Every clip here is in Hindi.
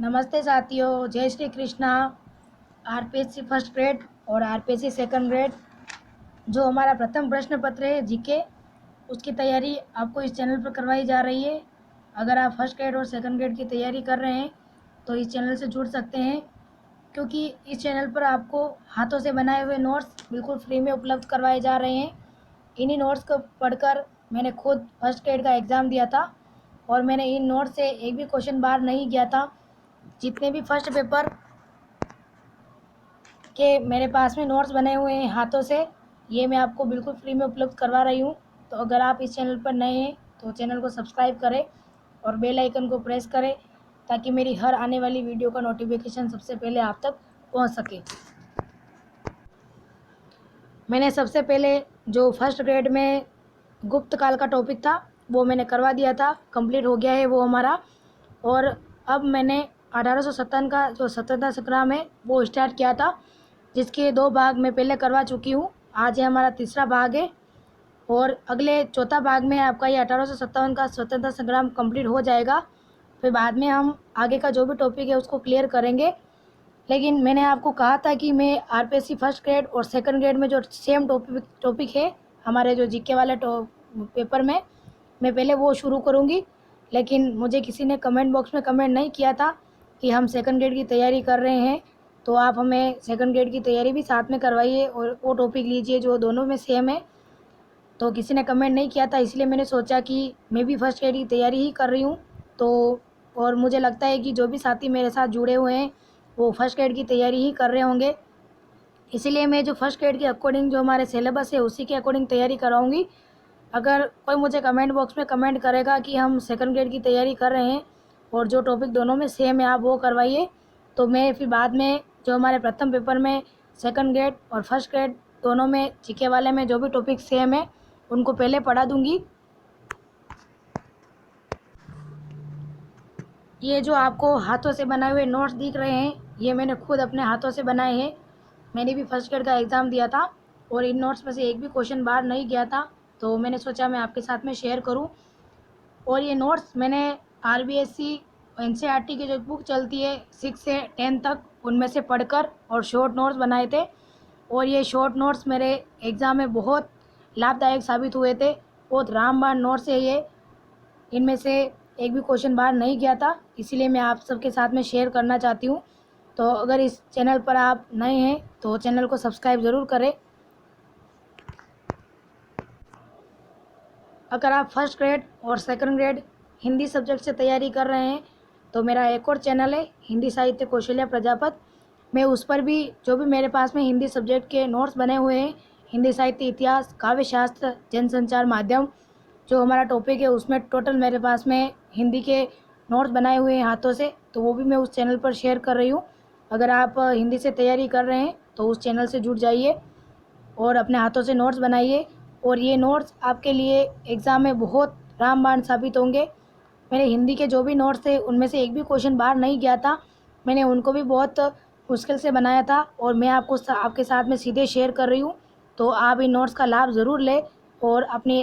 नमस्ते साथियों, जय Shri Krishna. RPSC first grade और आरपीएससी सेकंड ग्रेड जो हमारा प्रथम प्रश्न पत्र है जीके, उसकी तैयारी आपको इस चैनल पर करवाई जा रही है। अगर आप फर्स्ट ग्रेड और सेकंड ग्रेड की तैयारी कर रहे हैं तो इस चैनल से जुड़ सकते हैं, क्योंकि इस चैनल पर आपको हाथों से बनाए हुए नोट्स बिल्कुल फ्री में उपलब्ध करवाए जा रहे हैं। इन्हीं नोट्स को पढ़कर मैंने खुद फर्स्ट ग्रेड का एग्ज़ाम दिया था और मैंने इन नोट्स से एक भी क्वेश्चन बाहर नहीं किया था। जितने भी फर्स्ट पेपर के मेरे पास में नोट्स बने हुए हैं हाथों से, ये मैं आपको बिल्कुल फ्री में उपलब्ध करवा रही हूँ। तो अगर आप इस चैनल पर नए हैं तो चैनल को सब्सक्राइब करें और बेल आइकन को प्रेस करें, ताकि मेरी हर आने वाली वीडियो का नोटिफिकेशन सबसे पहले आप तक पहुँच सके। मैंने सबसे पहले जो फर्स्ट ग्रेड में गुप्त काल का टॉपिक था वो मैंने करवा दिया था, कंप्लीट हो गया है वो हमारा। और अब मैंने 1857 का जो स्वतंत्रता संग्राम है वो स्टार्ट किया था, जिसके 2 भाग मैं पहले करवा चुकी हूँ। आज है हमारा तीसरा भाग है और अगले चौथा भाग में आपका ये 1857 का स्वतंत्रता संग्राम कंप्लीट हो जाएगा। फिर बाद में हम आगे का जो भी टॉपिक है उसको क्लियर करेंगे। लेकिन मैंने आपको कहा था कि मैं आरपीएससी फर्स्ट ग्रेड और सेकंड ग्रेड में जो सेम टॉपिक है हमारे जो जीके वाले पेपर में, मैं पहले वो शुरू करूँगी। लेकिन मुझे किसी ने कमेंट बॉक्स में कमेंट नहीं किया था कि हम सेकंड ग्रेड की तैयारी कर रहे हैं, तो आप हमें सेकंड ग्रेड की तैयारी भी साथ में करवाइए और वो टॉपिक लीजिए जो दोनों में सेम है। तो किसी ने कमेंट नहीं किया था, इसलिए मैंने सोचा कि मैं भी फर्स्ट ग्रेड की तैयारी ही कर रही हूँ। तो और मुझे लगता है कि जो भी साथी मेरे साथ जुड़े हुए हैं वो फर्स्ट ग्रेड की तैयारी ही कर रहे होंगे, इसीलिए मैं जो फर्स्ट ग्रेड के अकॉर्डिंग जो हमारे सिलेबस है उसी के अकॉर्डिंग तैयारी कराऊंगी। अगर कोई मुझे कमेंट बॉक्स में कमेंट करेगा कि हम सेकंड ग्रेड की तैयारी कर रहे हैं और जो टॉपिक दोनों में सेम है आप वो करवाइए, तो मैं फिर बाद में जो हमारे प्रथम पेपर में सेकंड ग्रेड और फर्स्ट ग्रेड दोनों में जीके वाले में जो भी टॉपिक सेम है उनको पहले पढ़ा दूंगी। ये जो आपको हाथों से बनाए हुए नोट्स दिख रहे हैं ये मैंने खुद अपने हाथों से बनाए हैं। मैंने भी फर्स्ट ग्रेड का एग्ज़ाम दिया था और इन नोट्स में से एक भी क्वेश्चन बाहर नहीं गया था, तो मैंने सोचा मैं आपके साथ में शेयर करूं। और ये नोट्स मैंने आरबीएससी एनसीईआरटी की जो बुक चलती है 6 से 10 तक उनमें से पढ़कर और शॉर्ट नोट्स बनाए थे। और ये शॉर्ट नोट्स मेरे एग्ज़ाम में बहुत लाभदायक साबित हुए थे। बहुत रामबाण नोट्स है ये, इनमें से एक भी क्वेश्चन बाहर नहीं गया था, इसीलिए मैं आप सबके साथ में शेयर करना चाहती हूँ। तो अगर इस चैनल पर आप नए हैं तो चैनल को सब्सक्राइब ज़रूर करें। अगर आप फर्स्ट ग्रेड और सेकंड ग्रेड हिंदी सब्जेक्ट से तैयारी कर रहे हैं तो मेरा एक और चैनल है हिंदी साहित्य कौशल्या प्रजापत। मैं उस पर भी जो भी मेरे पास में हिंदी सब्जेक्ट के नोट्स बने हुए हैं, हिंदी साहित्य, इतिहास, काव्य शास्त्र, जनसंचार माध्यम, जो हमारा टॉपिक है उसमें टोटल मेरे पास में हिंदी के नोट्स बनाए हुए हैं हाथों से, तो वो भी मैं उस चैनल पर शेयर कर रही हूँ। अगर आप हिंदी से तैयारी कर रहे हैं तो उस चैनल से जुड़ जाइए और अपने हाथों से नोट्स बनाइए। और ये नोट्स आपके लिए एग्ज़ाम में बहुत रामबाण साबित होंगे। मेरे हिंदी के जो भी नोट्स थे उनमें से एक भी क्वेश्चन बाहर नहीं गया था, मैंने उनको भी बहुत मुश्किल से बनाया था और मैं आपको आपके साथ में सीधे शेयर कर रही हूँ। तो आप इन नोट्स का लाभ ज़रूर लें और अपने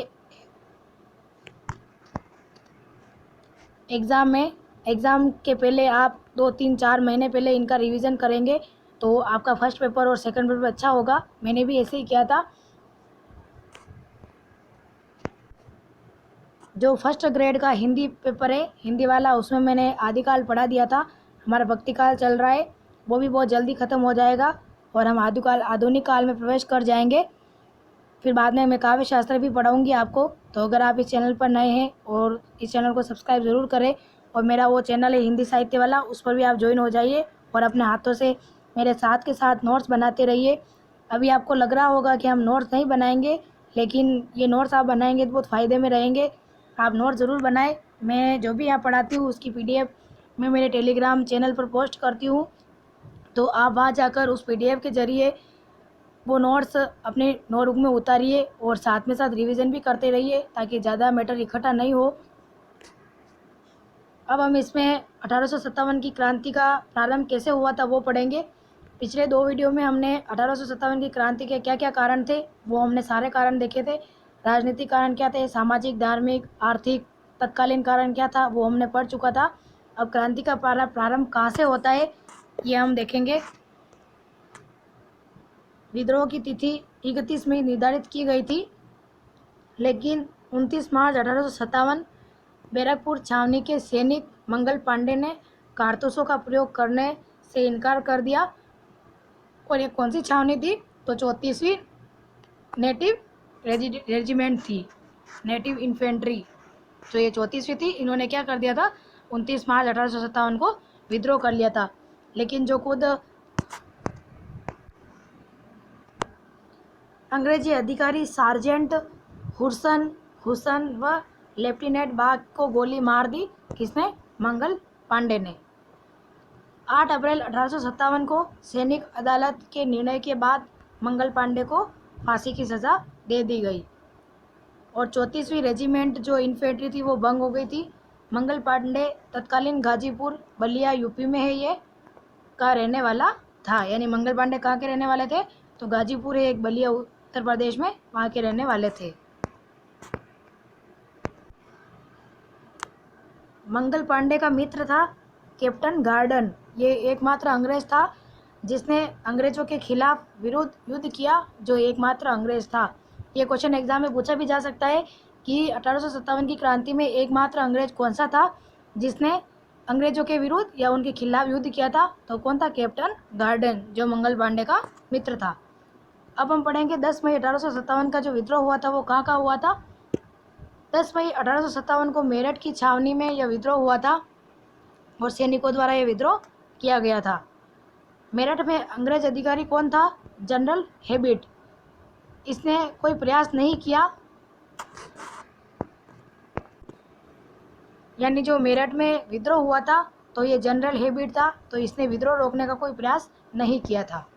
एग्ज़ाम के पहले आप 2-3-4 महीने पहले इनका रिवीजन करेंगे तो आपका फर्स्ट पेपर और सेकंड पेपर अच्छा होगा। मैंने भी ऐसे ही किया था। जो फर्स्ट ग्रेड का हिंदी पेपर है हिंदी वाला, उसमें मैंने आदिकाल पढ़ा दिया था। हमारा भक्तिकाल चल रहा है, वो भी बहुत जल्दी ख़त्म हो जाएगा और हम आधुनिक काल में प्रवेश कर जाएंगे। फिर बाद में मैं काव्य शास्त्र भी पढ़ाऊँगी आपको। तो अगर आप इस चैनल पर नए हैं और इस चैनल को सब्सक्राइब ज़रूर करें, और मेरा वो चैनल है हिंदी साहित्य वाला, उस पर भी आप ज्वाइन हो जाइए और अपने हाथों से मेरे साथ के साथ नोट्स बनाते रहिए। अभी आपको लग रहा होगा कि हम नोट्स नहीं बनाएंगे, लेकिन ये नोट्स आप बनाएंगे तो बहुत फ़ायदे में रहेंगे। आप नोट ज़रूर बनाएं। मैं जो भी यहाँ पढ़ाती हूँ उसकी पीडीएफ मैं मेरे टेलीग्राम चैनल पर पोस्ट करती हूँ, तो आप वहाँ जाकर उस पीडीएफ के ज़रिए वो नोट्स अपने नोटबुक में उतारिए और साथ में साथ रिवीजन भी करते रहिए, ताकि ज़्यादा मैटर इकट्ठा नहीं हो। अब हम इसमें 1857 की क्रांति का प्रारंभ कैसे हुआ था वो पढ़ेंगे। पिछले 2 वीडियो में हमने 1857 की क्रांति के क्या क्या कारण थे वो हमने सारे कारण देखे थे। राजनीतिक कारण क्या थे, सामाजिक, धार्मिक, आर्थिक, तत्कालीन कारण क्या था वो हमने पढ़ चुका था। अब क्रांति का प्रारंभ कहाँ से होता है ये हम देखेंगे। विद्रोह की तिथि 31 मई निर्धारित की गई थी, लेकिन 29 मार्च 1857 बैरकपुर छावनी के सैनिक मंगल पांडे ने कारतूसों का प्रयोग करने से इनकार कर दिया। और ये कौन सी छावनी थी? तो 34वीं नेटिव रेजिमेंट थी, नेटिव इन्फेंट्री। जो ये 34वीं थी, इन्होंने क्या कर दिया था, 29 मार्च 1857 को विद्रोह कर लिया था। लेकिन जो खुद अंग्रेजी अधिकारी सार्जेंट हुसन व लेफ्टिनेंट बाग को गोली मार दी। किसने? मंगल पांडे ने। 8 अप्रैल 1857 को सैनिक अदालत के निर्णय के बाद मंगल पांडे को फांसी की सज़ा दे दी गई और 34वीं रेजिमेंट जो इन्फेंट्री थी वो भंग हो गई थी। मंगल पांडे तत्कालीन गाजीपुर बलिया यूपी में है ये का रहने वाला था। यानी मंगल पांडे कहाँ के रहने वाले थे? तो गाजीपुर है एक, बलिया उत्तर प्रदेश में, वहाँ के रहने वाले थे। मंगल पांडे का मित्र था कैप्टन गार्डन। ये एकमात्र अंग्रेज था जिसने अंग्रेजों के खिलाफ विरुद्ध युद्ध किया, जो एकमात्र अंग्रेज था। ये क्वेश्चन एग्जाम में पूछा भी जा सकता है कि 1857 की क्रांति में एकमात्र अंग्रेज कौन सा था जिसने अंग्रेजों के विरुद्ध या उनके खिलाफ युद्ध किया था? तो कौन था? कैप्टन गार्डन, जो मंगल पांडे का मित्र था। अब हम पढ़ेंगे 10 मई 1857 का जो विद्रोह हुआ था वो कहाँ का हुआ था। 10 मई 1857 को मेरठ की छावनी में यह विद्रोह हुआ था और सैनिकों द्वारा यह विद्रोह किया गया था। मेरठ में अंग्रेज अधिकारी कौन था? General habit. इसने कोई प्रयास नहीं किया, यानी जो मेरठ में विद्रोह हुआ था तो ये जनरल हेबिट था, तो इसने विद्रोह रोकने का कोई प्रयास नहीं किया था।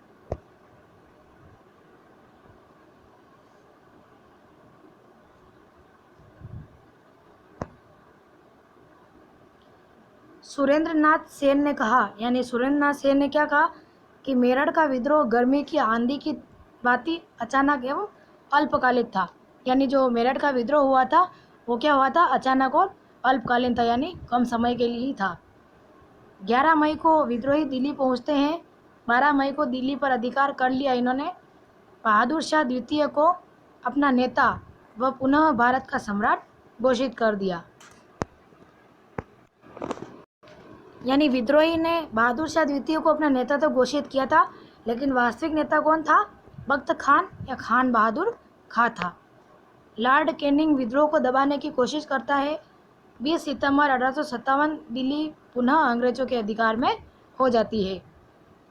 सुरेंद्रनाथ सेन ने कहा, यानी सुरेंद्रनाथ सेन ने क्या कहा कि मेरठ का विद्रोह गर्मी की आंधी की भांति अचानक एवं अल्पकालिक था। यानी जो मेरठ का विद्रोह हुआ था वो क्या हुआ था? अचानक और अल्पकालीन था, यानी कम समय के लिए ही था। 11 मई को विद्रोही दिल्ली पहुंचते हैं। 12 मई को दिल्ली पर अधिकार कर लिया इन्होंने। बहादुर शाह द्वितीय को अपना नेता व पुनः भारत का सम्राट घोषित कर दिया। यानी विद्रोही ने बहादुर शाह द्वितीय को अपना नेता तो घोषित किया था, लेकिन वास्तविक नेता कौन था? बख्त खान या खान बहादुर खां था। लॉर्ड कैनिंग विद्रोह को दबाने की कोशिश करता है। 20 सितंबर 1857 दिल्ली पुनः अंग्रेजों के अधिकार में हो जाती है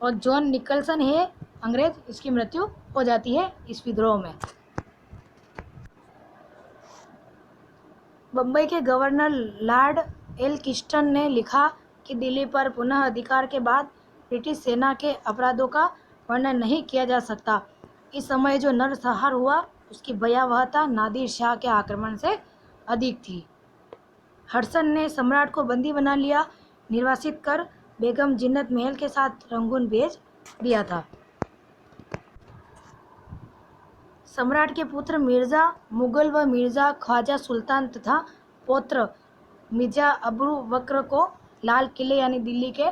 और जॉन निकलसन है अंग्रेज, इसकी मृत्यु हो जाती है इस विद्रोह में। बम्बई के गवर्नर लॉर्ड एलकिस्टन ने लिखा कि दिल्ली पर पुनः अधिकार के बाद ब्रिटिश सेना के अपराधों का वर्णन नहीं किया जा सकता। इस समय जो नरसंहार हुआ उसकी भयावहता नादिर शाह के आक्रमण से अधिक थी। हडसन ने सम्राट को बंदी बना लिया, निर्वासित कर बेगम जिन्नत महल के साथ रंगून भेज दिया था। सम्राट के पुत्र मिर्जा मुगल व मिर्जा ख्वाजा सुल्तान तथा पौत्र मिर्जा अबू बकर को लाल किले यानी दिल्ली के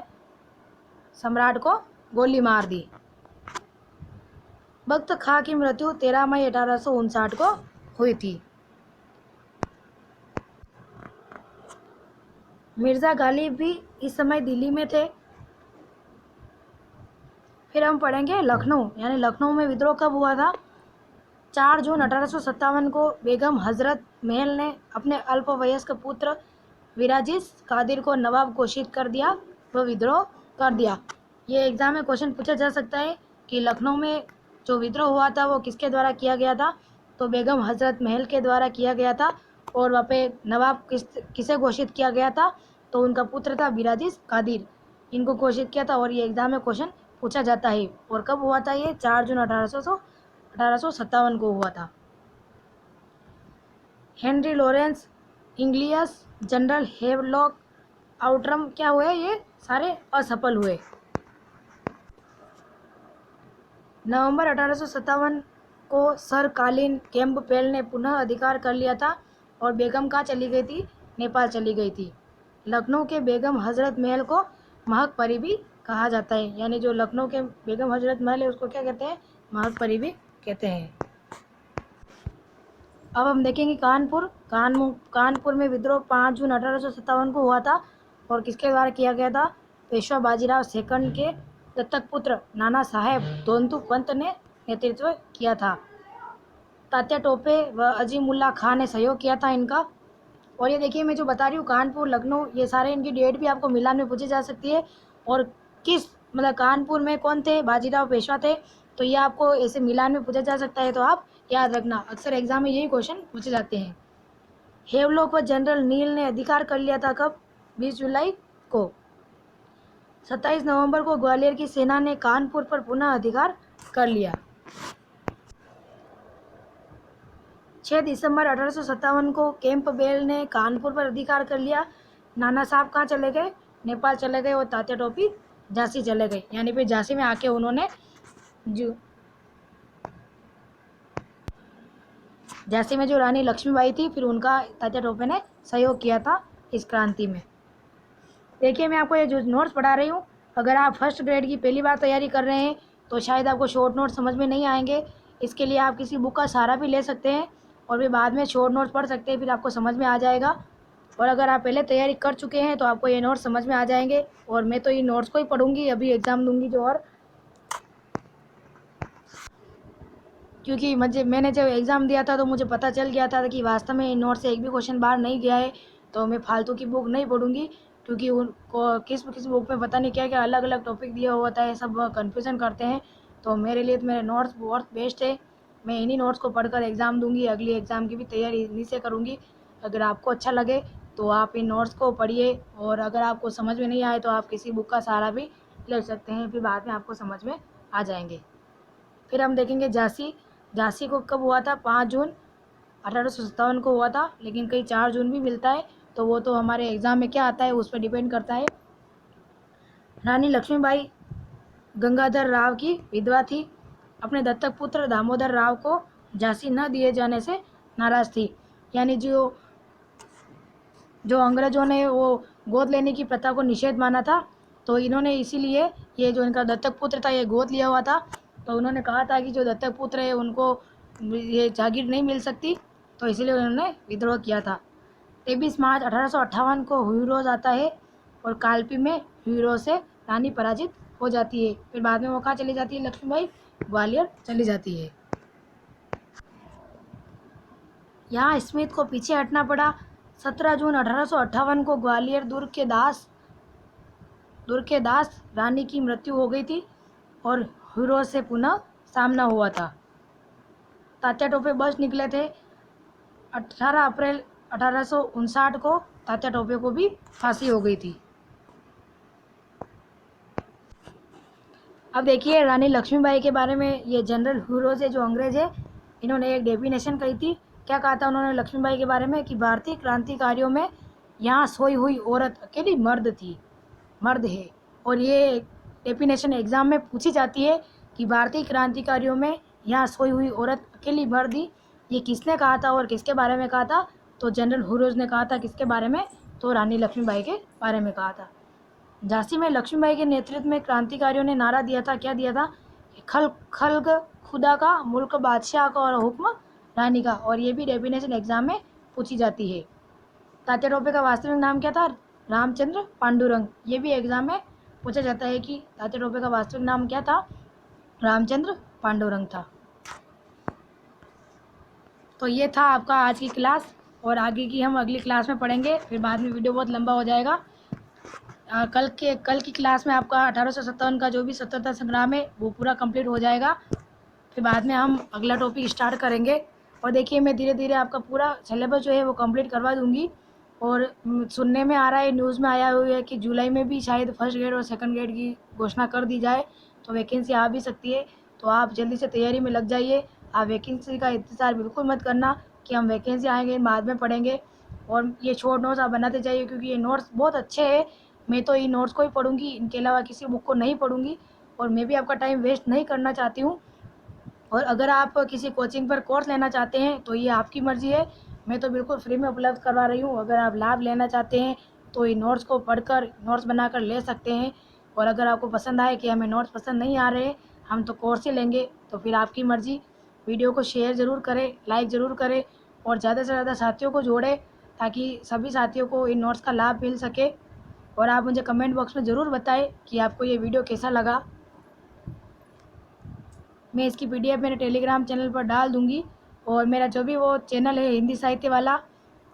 सम्राट को गोली मार दी। बख्त खां की मृत्यु 13 मई 1859 को हुई थी। मिर्जा गालिब भी इस समय दिल्ली में थे। फिर हम पढ़ेंगे लखनऊ, यानी लखनऊ में विद्रोह कब हुआ था। 4 जून 1857 को बेगम हजरत महल ने अपने अल्पवयस्क पुत्र विराजिस कादिर को नवाब घोषित कर दिया व विद्रोह कर दिया। ये एग्जाम में क्वेश्चन पूछा जा सकता है कि लखनऊ में जो विद्रोह हुआ था वो किसके द्वारा किया गया था। तो बेगम हजरत महल के द्वारा किया गया था और वहाँ पे नवाब किसे घोषित किया गया था? तो उनका पुत्र था विराजिस कादिर, इनको घोषित किया था और ये एग्जाम में क्वेश्चन पूछा जाता है। और कब हुआ था ये? 4 जून 1857 को हुआ था। Henry Lawrence Inglis General Havelock Outram क्या हुए? ये सारे असफल हुए। नवंबर 1857 को सर कालिन कैम्पबेल ने पुनः अधिकार कर लिया था और बेगम कहाँ चली गई थी? नेपाल चली गई थी। लखनऊ के बेगम हजरत महल को महक परी भी कहा जाता है, यानी जो लखनऊ के बेगम हजरत महल है उसको क्या कहते हैं, महक परी भी कहते हैं। अब हम देखेंगे कानपुर में विद्रोह 5 जून 1857 को हुआ था और किसके द्वारा किया गया था, पेशवा बाजीराव सेकंड के दत्तक पुत्र नाना साहेब दोनतु पंत ने नेतृत्व किया था। तात्या टोपे व अजीमुल्ला खान ने सहयोग किया था इनका। और ये देखिए मैं जो बता रही हूँ कानपुर, लखनऊ, ये सारे इनकी डेट भी आपको मिलान में पूछी जा सकती है। और किस मतलब कानपुर में कौन थे, बाजीराव पेशवा थे, तो ये आपको ऐसे मिलान में पूछा जा सकता है, तो आप याद रखना, अक्सर एग्जाम में यही क्वेश्चन पूछे जाते हैं। हेवलॉक व जनरल नील ने अधिकार कर लिया था कब, 20 जुलाई को। 27 नवंबर को ग्वालियर की सेना ने कानपुर पर पुनः अधिकार कर लिया। 6 दिसंबर 1857 को कैंपबेल ने कानपुर पर अधिकार कर लिया। नाना साहब कहाँ चले गए, नेपाल चले गए और तात्या टोपी झांसी चले गए, यानी फिर झांसी में आके उन्होंने जो झांसी में जो रानी लक्ष्मीबाई थी, फिर उनका तात्या टोपे ने सहयोग किया था इस क्रांति में। देखिए मैं आपको ये जो नोट्स पढ़ा रही हूँ, अगर आप फर्स्ट ग्रेड की पहली बार तैयारी कर रहे हैं तो शायद आपको शॉर्ट नोट्स समझ में नहीं आएंगे। इसके लिए आप किसी बुक का सहारा भी ले सकते हैं और फिर बाद में शॉर्ट नोट्स पढ़ सकते हैं, फिर आपको समझ में आ जाएगा। और अगर आप पहले तैयारी कर चुके हैं तो आपको ये नोट्स समझ में आ जाएंगे। और मैं तो ये नोट्स को ही पढ़ूंगी, अभी एग्ज़ाम दूंगी जो, और क्योंकि मैंने जब एग्ज़ाम दिया था तो मुझे पता चल गया था कि वास्तव में इन नोट से एक भी क्वेश्चन बाहर नहीं गया है, तो मैं फालतू की बुक नहीं पढ़ूंगी, क्योंकि उनको किस बुक में पता नहीं क्या क्या अलग अलग टॉपिक दिया होता है, सब कन्फ्यूज़न करते हैं। तो मेरे लिए तो मेरे नोट्स बहुत बेस्ट है, मैं इन्हीं नोट्स को पढ़कर एग्ज़ाम दूंगी, अगली एग्ज़ाम की भी तैयारी इन्हीं से करूँगी। अगर आपको अच्छा लगे तो आप इन नोट्स को पढ़िए, और अगर आपको समझ में नहीं आए तो आप किसी बुक का सहारा भी ले सकते हैं, फिर बाद में आपको समझ में आ जाएंगे। फिर हम देखेंगे झांसी को कब हुआ था, 5 जून 1857 को हुआ था, लेकिन कई 4 जून भी मिलता है, तो वो तो हमारे एग्ज़ाम में क्या आता है उस पर डिपेंड करता है। रानी लक्ष्मीबाई गंगाधर राव की विधवा थी, अपने दत्तक पुत्र दामोदर राव को झांसी न दिए जाने से नाराज़ थी, यानी जो अंग्रेजों ने वो गोद लेने की प्रथा को निषेध माना था, तो इन्होंने इसीलिए ये जो इनका दत्तक पुत्र था ये गोद लिया हुआ था, तो उन्होंने कहा था कि जो दत्तक पुत्र है उनको ये जागीर नहीं मिल सकती, तो इसीलिए उन्होंने विद्रोह किया था। 23 मार्च 1858 को हुईरोज आता है और कालपी में हुईरोज से रानी पराजित हो जाती है। फिर बाद में वो कहाँ चली जाती है, लक्ष्मीबाई ग्वालियर चली जाती है। यहाँ स्मिथ को पीछे हटना पड़ा। 17 जून 1858 को ग्वालियर दुर्ग के दास रानी की मृत्यु हो गई थी और हुईरोज से पुनः सामना हुआ था। तात्या टोपे बच निकले थे। 18 अप्रैल 1859 को तात्या टोपे को भी फांसी हो गई थी। अब देखिए रानी लक्ष्मीबाई के बारे में, ये जनरल हुईरोज है जो अंग्रेज है, इन्होंने एक डेफिनेशन कही थी। क्या कहा था उन्होंने लक्ष्मीबाई के बारे में, कि भारतीय क्रांतिकारियों में यहाँ सोई हुई औरत अकेली मर्द है। और ये डेफिनेशन एग्ज़ाम में पूछी जाती है कि भारतीय क्रांतिकारियों में यहाँ सोई हुई औरत अकेली मर्द ही, ये किसने कहा था और किसके बारे में कहा था, तो जनरल हुईरोज ने कहा था। किसके बारे में, तो रानी लक्ष्मीबाई के बारे में कहा था। झांसी में लक्ष्मीबाई के नेतृत्व में क्रांतिकारियों ने नारा दिया था, क्या दिया था, खल्क खुदा का, मुल्क बादशाह का और हुक्म रानी का। और ये भी डेफिनेशन एग्जाम में पूछी जाती है। तात्या टोपे का वास्तविक नाम क्या था, रामचंद्र पांडुरंग। ये भी एग्जाम में पूछा जाता है कि तात्या टोपे का वास्तविक नाम क्या था, रामचंद्र पांडुरंग था। तो ये था आपका आज की क्लास, और आगे की हम अगली क्लास में पढ़ेंगे, फिर बाद में वीडियो बहुत लंबा हो जाएगा। कल की क्लास में आपका 1857 का जो भी स्वतंत्रता संग्राम है वो पूरा कंप्लीट हो जाएगा, फिर बाद में हम अगला टॉपिक स्टार्ट करेंगे। और देखिए मैं धीरे धीरे आपका पूरा सिलेबस जो है वो कंप्लीट करवा दूंगी। और सुनने में आ रहा है, न्यूज़ में आया हुआ है कि जुलाई में भी शायद फर्स्ट ग्रेड और सेकंड ग्रेड की घोषणा कर दी जाए, तो वैकेंसी आ भी सकती है। तो आप जल्दी से तैयारी में लग जाइए। आप वैकेंसी का इंतज़ार बिल्कुल मत करना कि हम वैकेंसी आएंगे बाद में पढ़ेंगे। और ये शॉर्ट नोट्स आप बनाते जाइए, क्योंकि ये नोट्स बहुत अच्छे हैं। मैं तो इन नोट्स को ही पढ़ूंगी, इनके अलावा किसी बुक को नहीं पढ़ूंगी, और मैं भी आपका टाइम वेस्ट नहीं करना चाहती हूँ। और अगर आप किसी कोचिंग पर कोर्स लेना चाहते हैं तो ये आपकी मर्ज़ी है, मैं तो बिल्कुल फ्री में उपलब्ध करवा रही हूँ। अगर आप लाभ लेना चाहते हैं तो इन नोट्स को पढ़कर नोट्स बनाकर ले सकते हैं। और अगर आपको पसंद आए कि हमें नोट्स पसंद नहीं आ रहे, हम तो कोर्स ही लेंगे, तो फिर आपकी मर्ज़ी। वीडियो को शेयर ज़रूर करें, लाइक ज़रूर करें और ज़्यादा से ज़्यादा साथियों को जोड़ें ताकि सभी साथियों को इन नोट्स का लाभ मिल सके। और आप मुझे कमेंट बॉक्स में ज़रूर बताएं कि आपको ये वीडियो कैसा लगा। मैं इसकी PDF मेरे टेलीग्राम चैनल पर डाल दूँगी और मेरा जो भी वो चैनल है हिंदी साहित्य वाला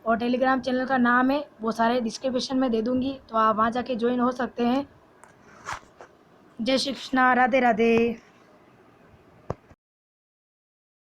और टेलीग्राम चैनल का नाम है वो सारे डिस्क्रिप्शन में दे दूँगी, तो आप वहाँ जाके ज्वाइन हो सकते हैं। जय श्री कृष्णा, राधे राधे।